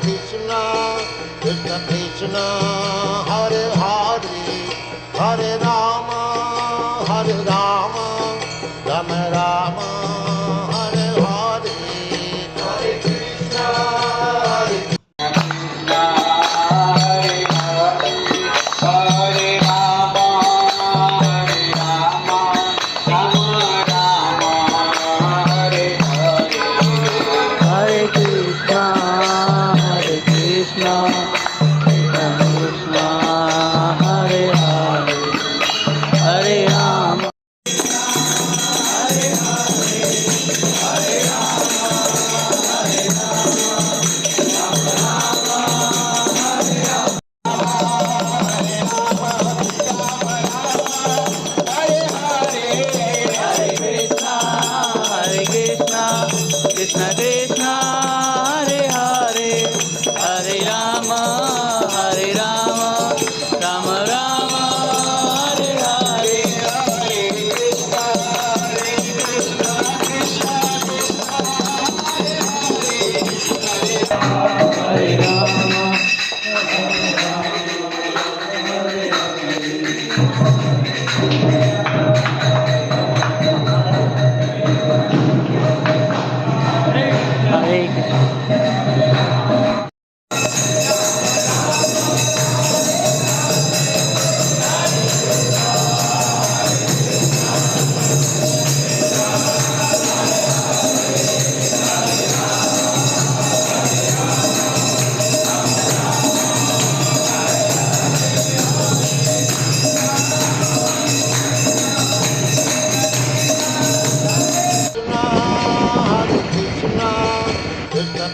Krishna, Krishna Krishna, Hare Hare, Hare Rama, Rama Rama, Hare Hare, Hare Krishna, Hare Krishna Krishna Hare Hare Hare Rama Hare Rama Rama Rama Hare Hare Hare Krishna Krishna Hare Rama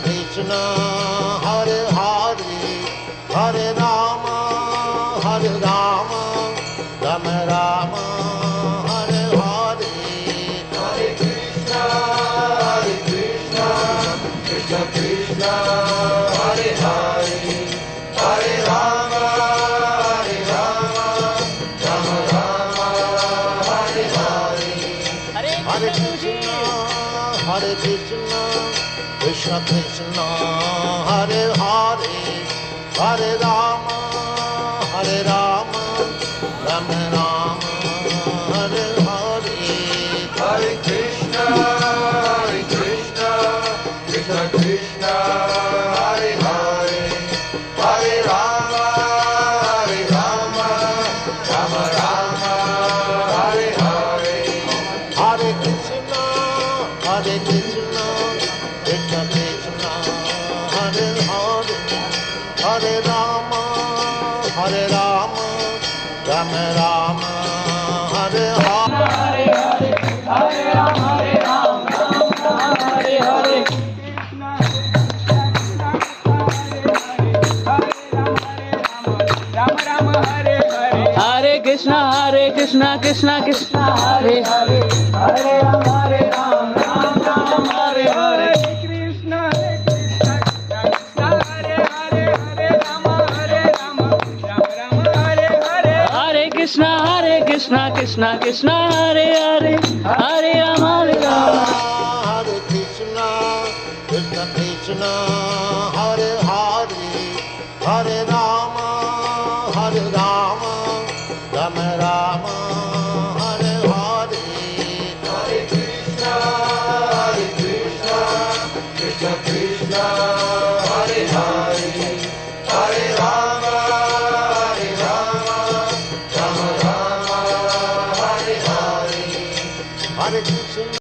Krishna, Hare Hare, Hare Rama, Rama Rama, Hare Hare, Hare Krishna, Krishna Krishna, Hare Hare, Hare Rama, Rama Rama, Hare Hare, Hare Krishna, Krishna Krishna, Hare Hare, Hare Rama, Rama Rama, Hare Hare, Hare Krishna, Krishna Krishna, Hare Hare, Hare Rama, Rama Rama, Hare Hare, Hare Krishna, Krishna Krishna, Hare Hare, Hare Rama, Rama Rama, Hare Hare, Hare Rama Hare Rama Hare Hare Hare Krishna Krishna Krishna Hare Hare Hare Rama Ram Ram Hare Hare Krishna Hare Rama Hare Rama Ram Hare Hare Hare Krishna Krishna Krishna Hare Hare Hare Rama Hare Rama Hare Krishna Krishna, Hare Hare, Hare Rama, Rama Rama, Hare Hare, Hare Krishna, Krishna Krishna, Hare Hare, Hare Rama, Rama Rama, Hare Hare, Hare Krishna.